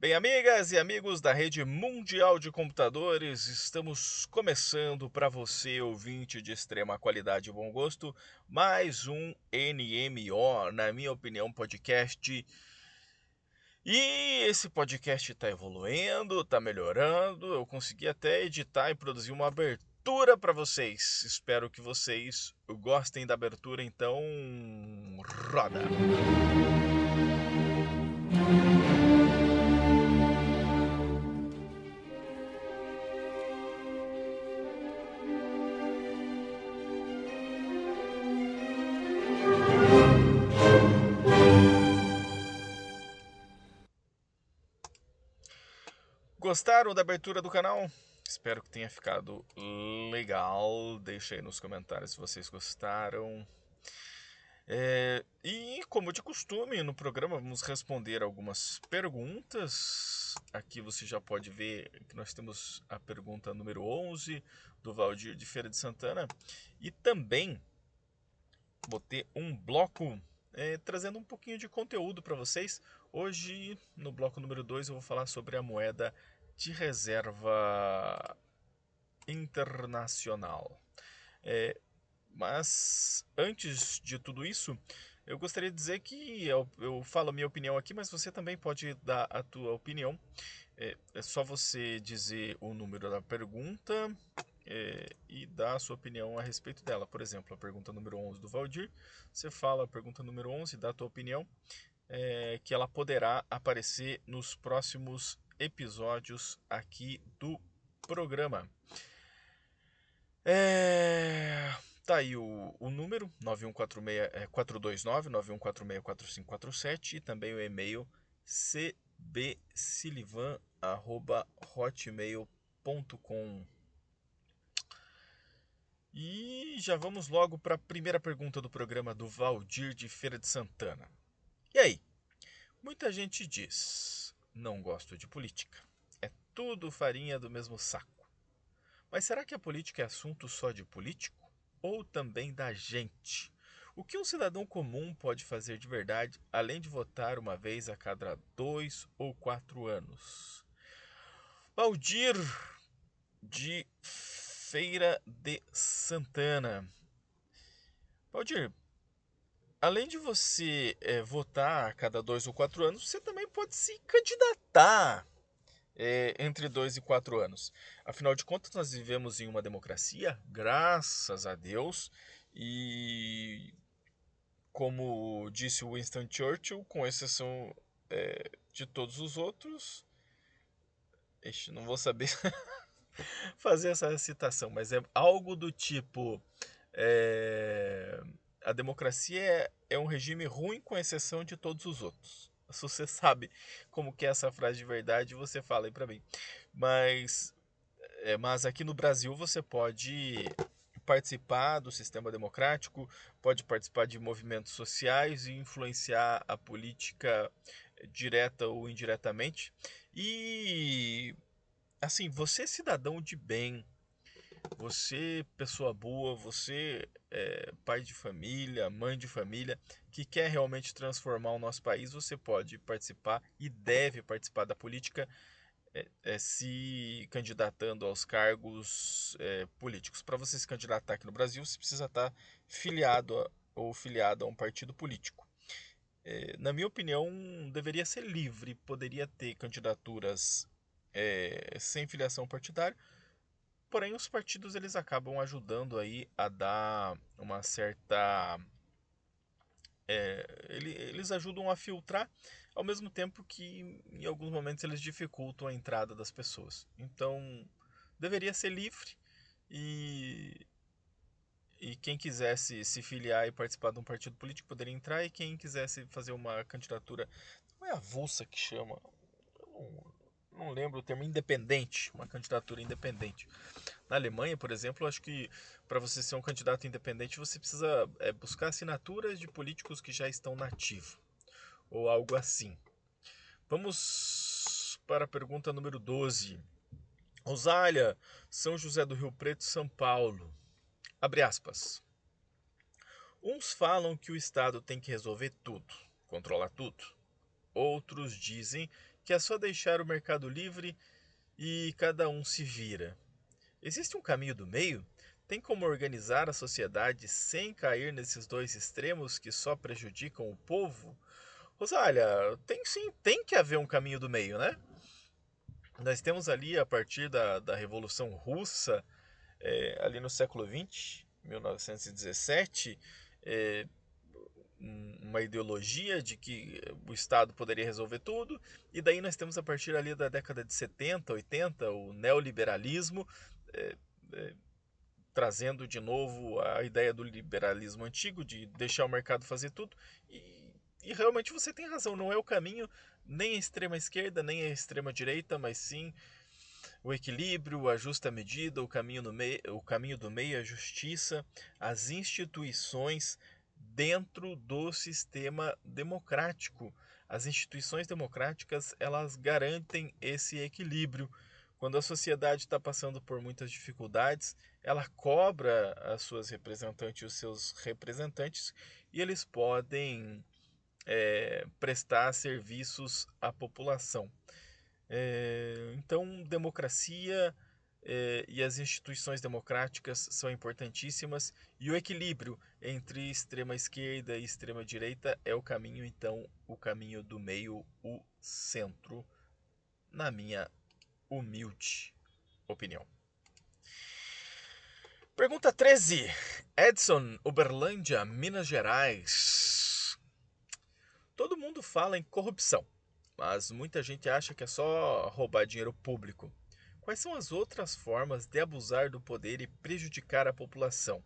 Bem, amigas e amigos da rede mundial de computadores, estamos começando para você, ouvinte de extrema qualidade e bom gosto, mais um NMO, na minha opinião, podcast. E esse podcast está evoluindo, está melhorando. Eu consegui até editar e produzir uma abertura para vocês. Espero que vocês gostem da abertura, então roda! Gostaram da abertura do canal? Espero que tenha ficado legal. Deixe aí nos comentários se vocês gostaram. E como de costume, no programa vamos responder algumas perguntas. Aqui você já pode ver que nós temos a pergunta número 11 do Valdir de Feira de Santana. E também vou ter um bloco trazendo um pouquinho de conteúdo para vocês. Hoje, no bloco número 2, eu vou falar sobre a moeda de reserva internacional. Mas antes de tudo isso, eu gostaria de dizer que eu falo a minha opinião aqui, mas você também pode dar a tua opinião. É só você dizer o número da pergunta e dar a sua opinião a respeito dela. Por exemplo, a pergunta número 11 do Valdir, você fala a pergunta número 11, dá a tua opinião, que ela poderá aparecer nos próximos episódios aqui do programa. Tá aí o número 9146-429-9146-4547 e também o e-mail cbsilivan@hotmail.com. E já vamos logo para a primeira pergunta do programa do Valdir de Feira de Santana. E aí? Muita gente diz: não gosto de política. É tudo farinha do mesmo saco. Mas será que a política é assunto só de político? Ou também da gente? O que um cidadão comum pode fazer de verdade, além de votar uma vez a cada 2 ou 4 anos? Valdir de Feira de Santana. Valdir, além de você votar a cada 2 ou 4 anos, você também pode se candidatar entre 2 e 4 anos. Afinal de contas, nós vivemos em uma democracia, graças a Deus, e como disse Winston Churchill, com exceção de todos os outros, não vou saber fazer essa citação, mas é algo do tipo: é, a democracia é um regime ruim com exceção de todos os outros. Se você sabe como que é essa frase de verdade, você fala aí pra mim. Mas aqui no Brasil você pode participar do sistema democrático, pode participar de movimentos sociais e influenciar a política direta ou indiretamente. E assim, você cidadão de bem, você pessoa boa, você pai de família, mãe de família, que quer realmente transformar o nosso país, você pode participar e deve participar da política se candidatando aos cargos políticos. Para você se candidatar aqui no Brasil, você precisa estar filiado ou filiado a um partido político. Na minha opinião, deveria ser livre, poderia ter candidaturas sem filiação partidária, porém os partidos eles acabam ajudando aí a dar uma certa eles ajudam a filtrar, ao mesmo tempo que em alguns momentos eles dificultam a entrada das pessoas. Então, deveria ser livre e, e quem quisesse se filiar e participar de um partido político poderia entrar, e quem quisesse fazer uma candidatura, não é avulsa que chama, eu não lembro o termo, independente, uma candidatura independente. Na Alemanha, por exemplo, acho que para você ser um candidato independente você precisa buscar assinaturas de políticos que já estão nativos, ou algo assim. Vamos para a pergunta número 12. Rosália, São José do Rio Preto, São Paulo. Abre aspas. Uns falam que o Estado tem que resolver tudo, controlar tudo. Outros dizem que é só deixar o mercado livre e cada um se vira. Existe um caminho do meio? Tem como organizar a sociedade sem cair nesses dois extremos que só prejudicam o povo? Rosália, tem sim, tem que haver um caminho do meio, né? Nós temos ali, a partir da Revolução Russa, ali no século XX, 1917, é, uma ideologia de que o Estado poderia resolver tudo, e daí nós temos a partir ali da década de 70, 80, o neoliberalismo, é, é, trazendo de novo a ideia do liberalismo antigo, de deixar o mercado fazer tudo, e realmente você tem razão, não é o caminho nem a extrema esquerda, nem a extrema direita, mas sim o equilíbrio, a justa medida, o caminho do meio, a justiça, as instituições dentro do sistema democrático. As instituições democráticas, elas garantem esse equilíbrio. Quando a sociedade está passando por muitas dificuldades, ela cobra as suas representantes e os seus representantes e eles podem prestar serviços à população. Então, democracia e as instituições democráticas são importantíssimas e o equilíbrio entre extrema esquerda e extrema direita é o caminho, então, o caminho do meio, o centro, na minha humilde opinião. Pergunta 13. Edson, Uberlândia, Minas Gerais. Todo mundo fala em corrupção, mas muita gente acha que é só roubar dinheiro público. Quais são as outras formas de abusar do poder e prejudicar a população?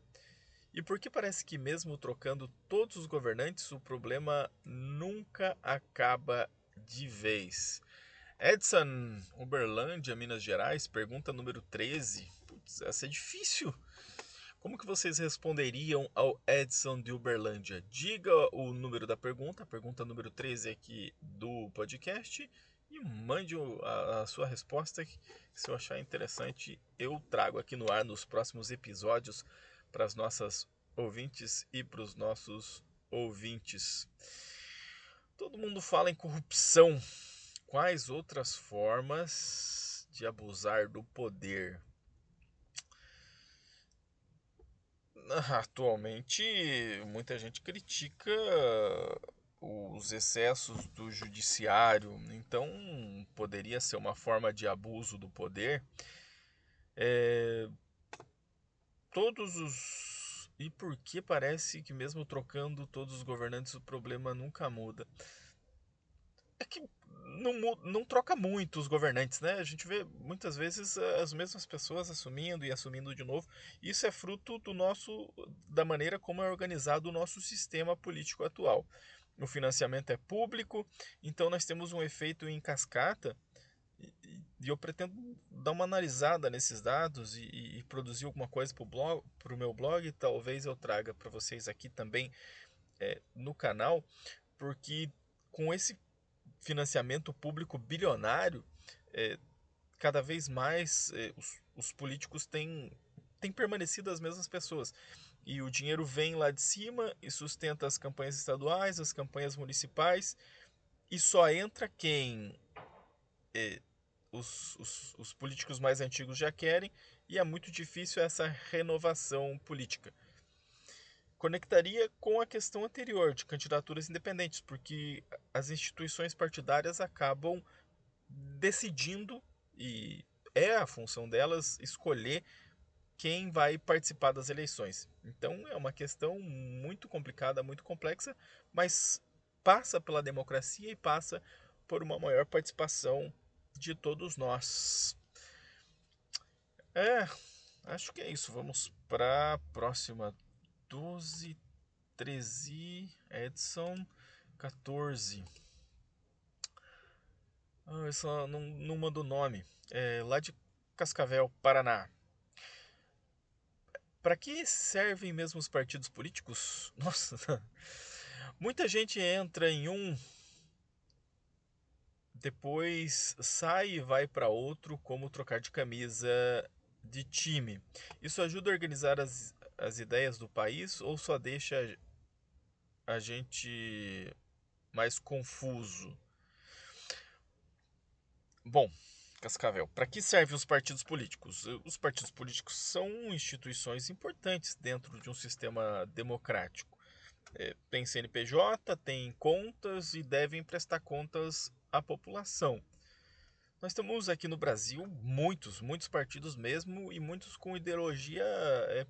E por que parece que, mesmo trocando todos os governantes, o problema nunca acaba de vez? Edson, Uberlândia, Minas Gerais, pergunta número 13. Putz, essa é difícil. Como que vocês responderiam ao Edson de Uberlândia? Diga o número da pergunta, a pergunta número 13 aqui do podcast, e mande a sua resposta, que se eu achar interessante eu trago aqui no ar nos próximos episódios para as nossas ouvintes e para os nossos ouvintes. Todo mundo fala em corrupção. Quais outras formas de abusar do poder? Atualmente, muita gente critica os excessos do judiciário, então poderia ser uma forma de abuso do poder. Todos os. E por que parece que, mesmo trocando todos os governantes, o problema nunca muda? É que não troca muito os governantes, né? A gente vê muitas vezes as mesmas pessoas assumindo e assumindo de novo. Isso é fruto da maneira como é organizado o nosso sistema político atual. O financiamento é público, então nós temos um efeito em cascata e eu pretendo dar uma analisada nesses dados e produzir alguma coisa para o meu blog. Talvez eu traga para vocês aqui também no canal, porque com esse financiamento público bilionário, cada vez mais os políticos têm permanecido as mesmas pessoas. E o dinheiro vem lá de cima e sustenta as campanhas estaduais, as campanhas municipais, e só entra quem os políticos mais antigos já querem, e é muito difícil essa renovação política. Conectaria com a questão anterior de candidaturas independentes, porque as instituições partidárias acabam decidindo, e é a função delas escolher quem vai participar das eleições. Então é uma questão muito complicada, muito complexa, mas passa pela democracia e passa por uma maior participação de todos nós. Acho que é isso. Vamos para a próxima. 12, 13, Edson, 14. Eu só não mando o nome. Lá de Cascavel, Paraná. Para que servem mesmo os partidos políticos? Nossa, muita gente entra em um, depois sai e vai para outro, como trocar de camisa de time. Isso ajuda a organizar as ideias do país ou só deixa a gente mais confuso? Bom, Cascavel, para que servem os partidos políticos? Os partidos políticos são instituições importantes dentro de um sistema democrático. Tem CNPJ, tem contas e devem prestar contas à população. Nós temos aqui no Brasil muitos partidos mesmo e muitos com ideologia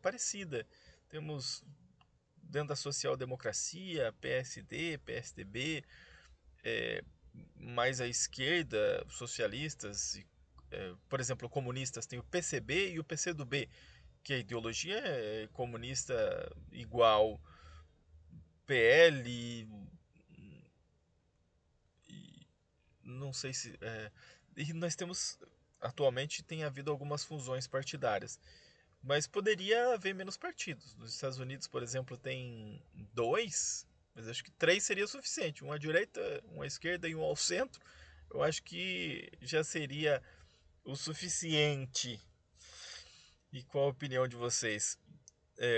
parecida. Temos dentro da social-democracia, PSD, PSDB, é, mais à esquerda, socialistas, por exemplo, comunistas, tem o PCB e o PCdoB, que a ideologia é comunista igual PL e não sei se. E nós temos. Atualmente tem havido algumas fusões partidárias. Mas poderia haver menos partidos. Nos Estados Unidos, por exemplo, tem dois, mas acho que três seria suficiente. Um à direita, um à esquerda e um ao centro. Eu acho que já seria o suficiente. E qual a opinião de vocês?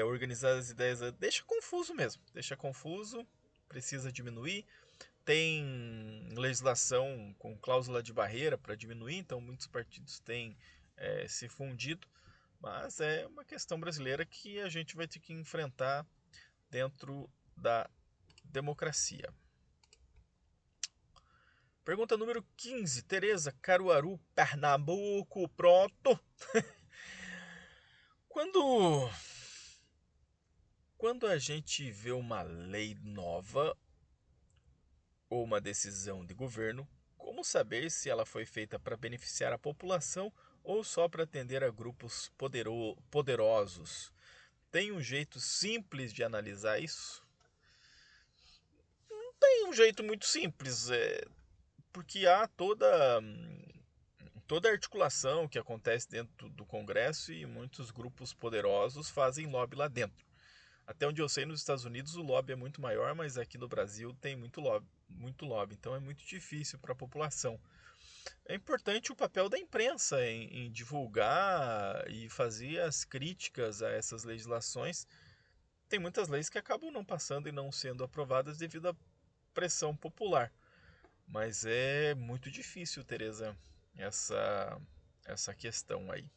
Organizar as ideias deixa confuso mesmo. Deixa confuso, precisa diminuir. Tem legislação com cláusula de barreira para diminuir, então muitos partidos têm se fundido. Mas é uma questão brasileira que a gente vai ter que enfrentar dentro da democracia. Pergunta número 15, Tereza, Caruaru, Pernambuco, pronto. Quando a gente vê uma lei nova ou uma decisão de governo, como saber se ela foi feita para beneficiar a população ou só para atender a grupos poderosos? Tem um jeito simples de analisar isso? Tem um jeito muito simples, porque há toda a articulação que acontece dentro do Congresso e muitos grupos poderosos fazem lobby lá dentro. Até onde eu sei, nos Estados Unidos o lobby é muito maior, mas aqui no Brasil tem muito lobby, então é muito difícil para a população. É importante o papel da imprensa em divulgar e fazer as críticas a essas legislações. Tem muitas leis que acabam não passando e não sendo aprovadas devido à pressão popular. Mas é muito difícil, Tereza, essa questão aí.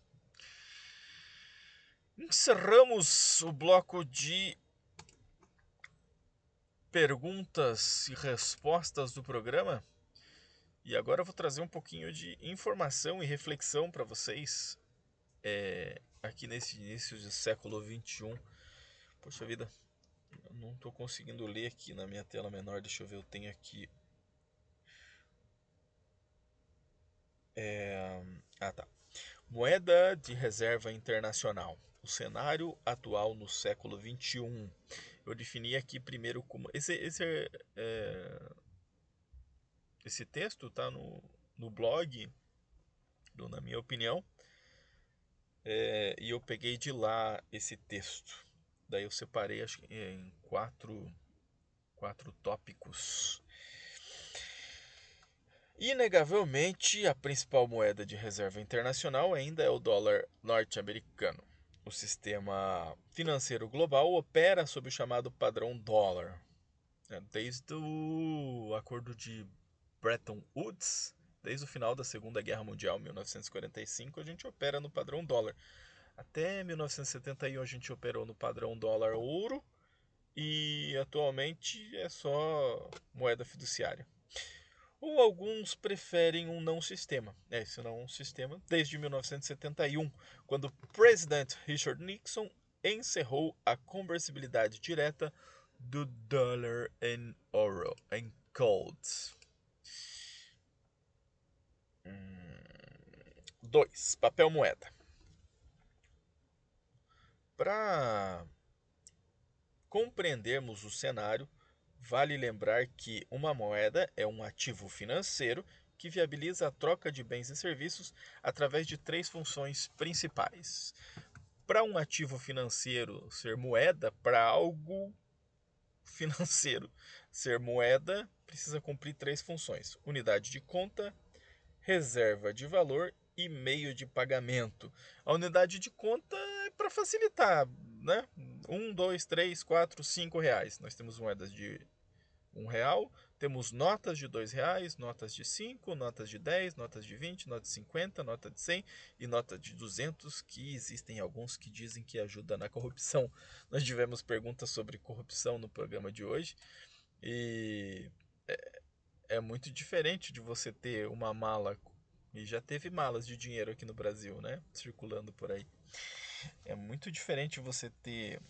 Encerramos o bloco de perguntas e respostas do programa. E agora eu vou trazer um pouquinho de informação e reflexão para vocês aqui nesse início do século XXI. Poxa vida, eu não estou conseguindo ler aqui na minha tela menor. Deixa eu ver, eu tenho aqui. Tá. Moeda de reserva internacional. O cenário atual no século XXI. Eu defini aqui primeiro como. Esse texto está no blog, Na Minha Opinião, e eu peguei de lá esse texto. Daí eu separei acho que em quatro tópicos. Inegavelmente, a principal moeda de reserva internacional ainda é o dólar norte-americano. O sistema financeiro global opera sob o chamado padrão dólar. Desde o acordo de Bretton Woods, desde o final da Segunda Guerra Mundial, 1945, a gente opera no padrão dólar. Até 1971 a gente operou no padrão dólar ouro e atualmente é só moeda fiduciária. Ou alguns preferem um não sistema. Esse não é um sistema desde 1971, quando o presidente Richard Nixon encerrou a conversibilidade direta do dólar em ouro, em gold. 2. Papel moeda. Para compreendermos o cenário, vale lembrar que uma moeda é um ativo financeiro que viabiliza a troca de bens e serviços através de três funções principais. Para um ativo financeiro ser moeda, para algo financeiro ser moeda, precisa cumprir três funções: unidade de conta, reserva de valor e meio de pagamento. A unidade de conta é para facilitar, né? 1, 2, 3, 4, 5 reais. Nós temos moedas de R$ 1, Temos notas de R$ 2, notas de 5, notas de 10, notas de 20, notas de 50, nota de 100 e nota de 200, que existem alguns que dizem que ajuda na corrupção. Nós tivemos perguntas sobre corrupção no programa de hoje e é muito diferente de você ter uma mala, e já teve malas de dinheiro aqui no Brasil, né, circulando por aí. É muito diferente você ter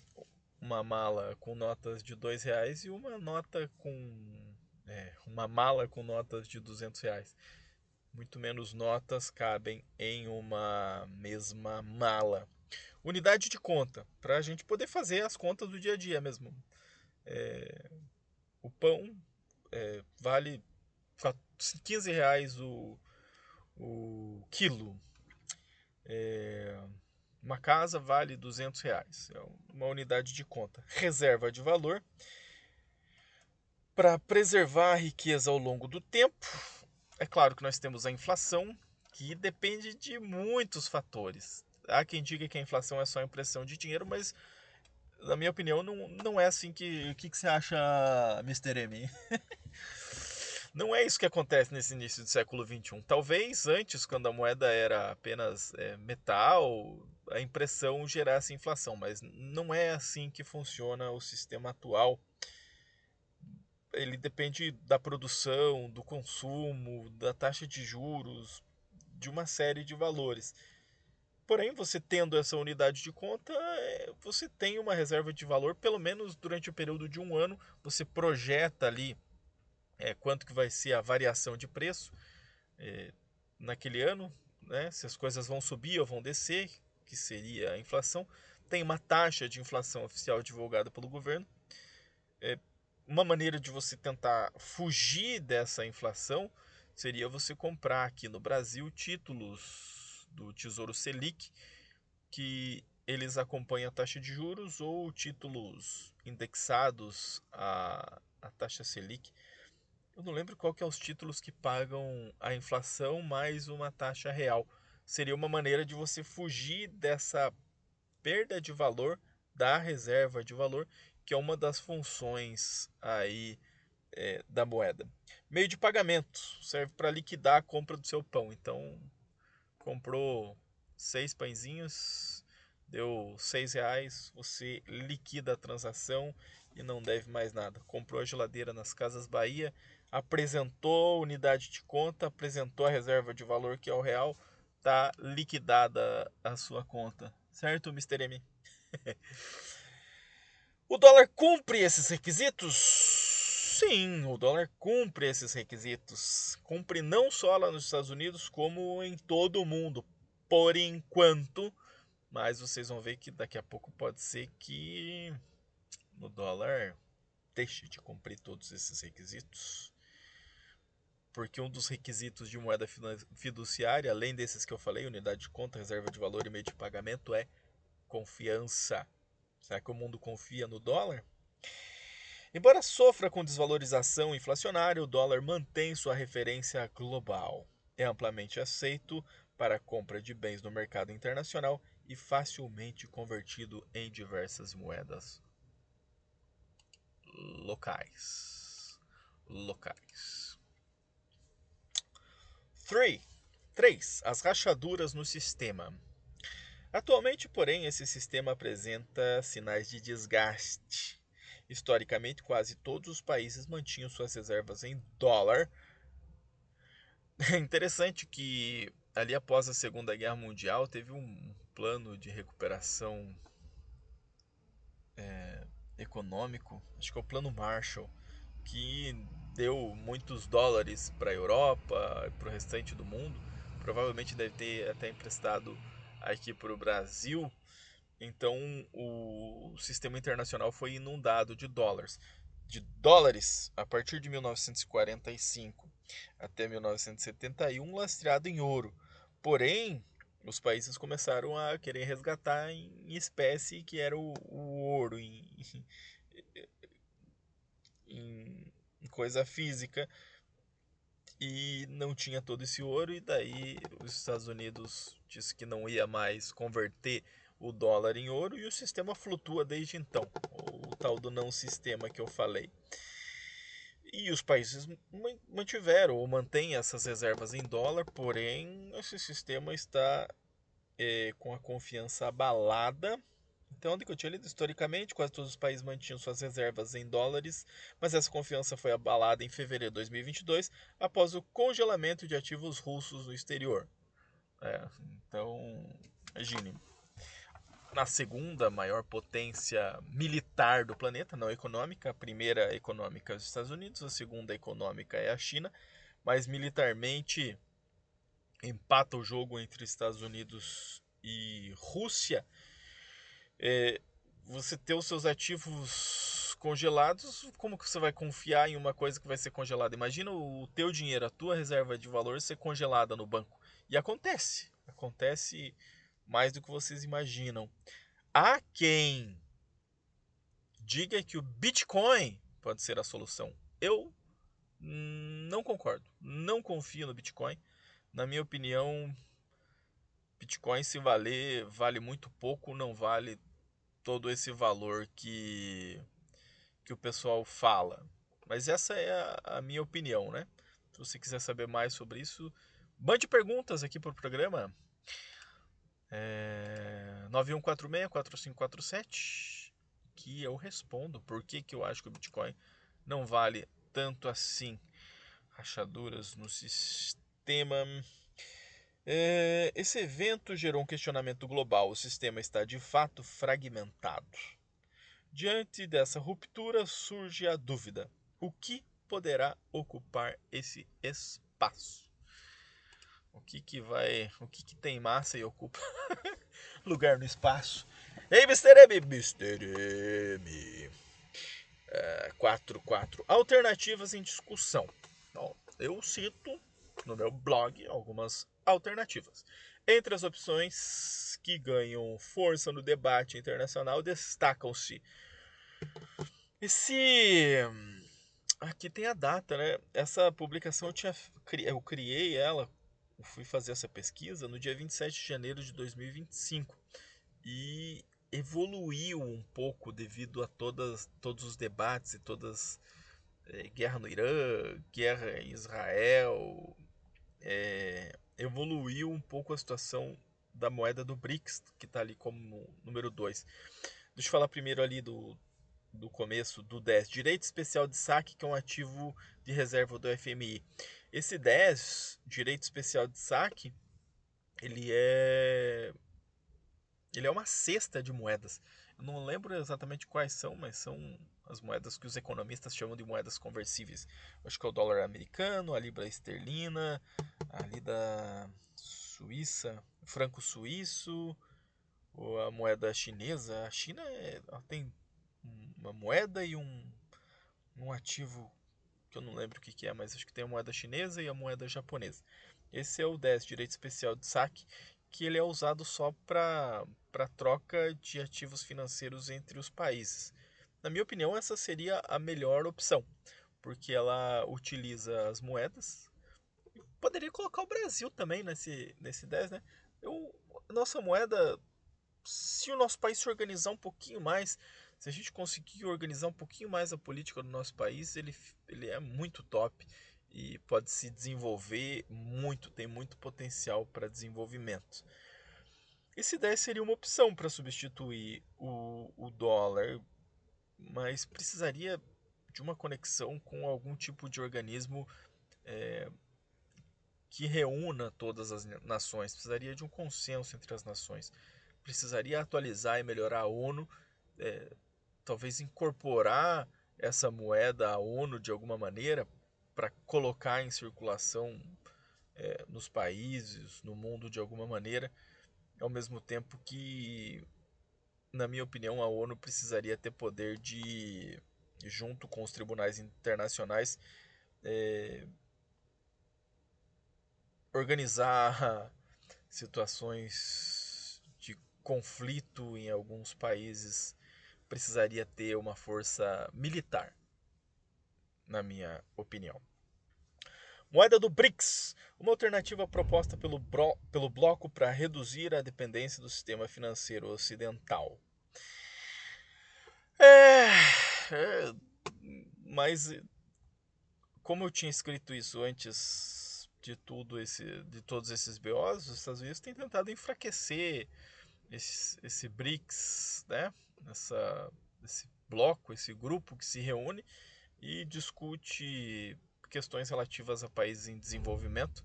uma mala com notas de R$ 2 e uma nota com uma mala com notas de R$ 200. Muito menos notas cabem em uma mesma mala. Unidade de conta, para a gente poder fazer as contas do dia a dia mesmo. O pão vale R$ 15 o quilo. Uma casa vale R$ 200. É uma unidade de conta. Reserva de valor. Para preservar a riqueza ao longo do tempo, é claro que nós temos a inflação, que depende de muitos fatores. Há quem diga que a inflação é só impressão de dinheiro, mas na minha opinião não é assim que... O que você acha, Mr. M? Não é isso que acontece nesse início do século XXI. Talvez antes, quando a moeda era apenas metal, a impressão gerasse inflação, mas não é assim que funciona o sistema atual. Ele depende da produção, do consumo, da taxa de juros, de uma série de valores. Porém, você tendo essa unidade de conta, você tem uma reserva de valor, pelo menos durante o período de um ano, você projeta ali quanto que vai ser a variação de preço naquele ano, né? Se as coisas vão subir ou vão descer, que seria a inflação. Tem uma taxa de inflação oficial divulgada pelo governo. Uma maneira de você tentar fugir dessa inflação seria você comprar aqui no Brasil títulos do Tesouro Selic, que eles acompanham a taxa de juros, ou títulos indexados à taxa Selic. Eu não lembro qual que é os títulos que pagam a inflação mais uma taxa real. Seria uma maneira de você fugir dessa perda de valor da reserva de valor, que é uma das funções aí da moeda. Meio de pagamento, serve para liquidar a compra do seu pão. Então, comprou 6 pãezinhos, deu R$ 6, você liquida a transação e não deve mais nada. Comprou a geladeira nas Casas Bahia, apresentou a unidade de conta, apresentou a reserva de valor, que é o real, tá liquidada a sua conta. Certo, Mr. M? O dólar cumpre esses requisitos? Sim, o dólar cumpre esses requisitos. Cumpre não só lá nos Estados Unidos, como em todo o mundo. Por enquanto, mas vocês vão ver que daqui a pouco pode ser que o dólar deixe de cumprir todos esses requisitos. Porque um dos requisitos de moeda fiduciária, além desses que eu falei, unidade de conta, reserva de valor e meio de pagamento, é confiança. Será que o mundo confia no dólar? Embora sofra com desvalorização inflacionária, o dólar mantém sua referência global. É amplamente aceito para a compra de bens no mercado internacional e facilmente convertido em diversas moedas locais. 3. As rachaduras no sistema. Atualmente, porém, esse sistema apresenta sinais de desgaste. Historicamente, quase todos os países mantinham suas reservas em dólar. É interessante que ali após a Segunda Guerra Mundial teve um plano de recuperação econômico, acho que é o Plano Marshall, que deu muitos dólares para a Europa e para o restante do mundo. Provavelmente deve ter até emprestado aqui para o Brasil. Então o sistema internacional foi inundado de dólares. A partir de 1945 até 1971, lastreado em ouro. Porém, os países começaram a querer resgatar em espécie, que era o ouro, em coisa física, e não tinha todo esse ouro, e daí os Estados Unidos disse que não ia mais converter o dólar em ouro, e o sistema flutua desde então, o tal do não sistema que eu falei. E os países mantiveram ou mantêm essas reservas em dólar, porém esse sistema está com a confiança abalada. Então, onde que eu tinha lido, historicamente, quase todos os países mantinham suas reservas em dólares, mas essa confiança foi abalada em fevereiro de 2022, após o congelamento de ativos russos no exterior. Então, imagine, na segunda maior potência militar do planeta, não econômica, a primeira econômica é os Estados Unidos, a segunda econômica é a China, mas militarmente empata o jogo entre Estados Unidos e Rússia. Você ter os seus ativos congelados, como que você vai confiar em uma coisa que vai ser congelada? Imagina o teu dinheiro, a tua reserva de valor ser congelada no banco. E acontece mais do que vocês imaginam. Há quem diga que o Bitcoin pode ser a solução. Eu não concordo, não confio no Bitcoin. Na minha opinião, Bitcoin se valer, vale muito pouco, não vale todo esse valor que o pessoal fala. Mas essa é a minha opinião, né? Se você quiser saber mais sobre isso, mande perguntas aqui para o programa. 9146-4547, que eu respondo por que eu acho que o Bitcoin não vale tanto assim. Rachaduras no sistema. Esse evento gerou um questionamento global. O sistema está de fato fragmentado. Diante dessa ruptura surge a dúvida: o que poderá ocupar esse espaço? O que tem massa e ocupa lugar no espaço? Ei, Mr. M, Mr. M. 44 alternativas em discussão. Bom, eu cito no meu blog algumas alternativas. Entre as opções que ganham força no debate internacional destacam-se esse. Aqui tem a data, né? Essa publicação eu criei ela, fui fazer essa pesquisa no dia 27 de janeiro de 2025 e evoluiu um pouco devido a todos os debates e todas guerra no Irã, guerra em Israel, evoluiu um pouco a situação da moeda do BRICS, que está ali como número 2. Deixa eu falar primeiro ali do começo do 10. Direito especial de saque, que é um ativo de reserva do FMI. Esse 10, direito especial de saque, ele é uma cesta de moedas. Eu não lembro exatamente quais são, mas são as moedas que os economistas chamam de moedas conversíveis. Acho que é o dólar americano, a libra esterlina, ali da Suíça, o franco suíço, ou a moeda chinesa. A China ela tem uma moeda e um ativo que eu não lembro o que é, mas acho que tem a moeda chinesa e a moeda japonesa. Esse é o 10, direito especial de saque, que ele é usado só para troca de ativos financeiros entre os países. Na minha opinião, essa seria a melhor opção, porque ela utiliza as moedas. Poderia colocar o Brasil também nesse 10, né? Nossa moeda, se o nosso país se organizar um pouquinho mais, se a gente conseguir organizar um pouquinho mais a política do nosso país, ele é muito top e pode se desenvolver muito, tem muito potencial para desenvolvimento. Esse 10 seria uma opção para substituir o dólar, mas precisaria de uma conexão com algum tipo de organismo que reúna todas as nações, precisaria de um consenso entre as nações, precisaria atualizar e melhorar a ONU, talvez incorporar essa moeda à ONU de alguma maneira para colocar em circulação nos países, no mundo de alguma maneira, ao mesmo tempo que, na minha opinião, a ONU precisaria ter poder de, junto com os tribunais internacionais, organizar situações de conflito em alguns países. Precisaria ter uma força militar, na minha opinião. Moeda do BRICS, uma alternativa proposta pelo bloco para reduzir a dependência do sistema financeiro ocidental. Mas como eu tinha escrito isso antes de de todos esses BOs, os Estados Unidos têm tentado enfraquecer esse BRICS, né? Esse bloco, esse grupo que se reúne e discute questões relativas a países em desenvolvimento.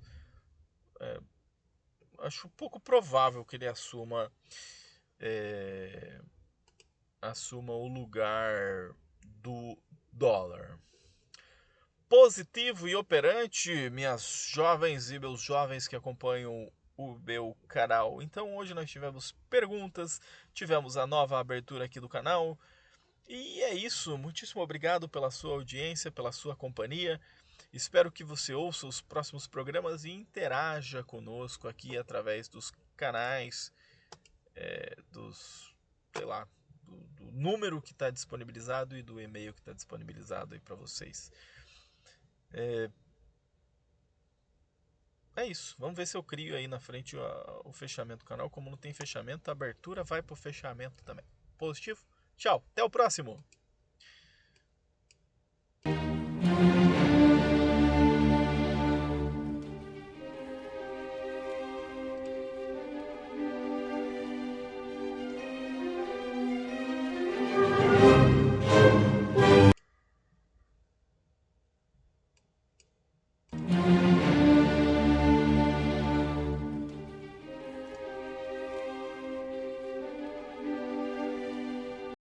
Acho pouco provável que ele assuma o lugar do dólar. Positivo e operante, minhas jovens e meus jovens que acompanham o meu canal. Então hoje nós tivemos perguntas, tivemos a nova abertura aqui do canal. E é isso, muitíssimo obrigado pela sua audiência, pela sua companhia. Espero que você ouça os próximos programas e interaja conosco aqui através dos canais, sei lá, do número que está disponibilizado e do e-mail que está disponibilizado aí para vocês. É isso, vamos ver se eu crio aí na frente o fechamento do canal. Como não tem fechamento, a abertura vai pro fechamento também. Positivo? Tchau, até o próximo!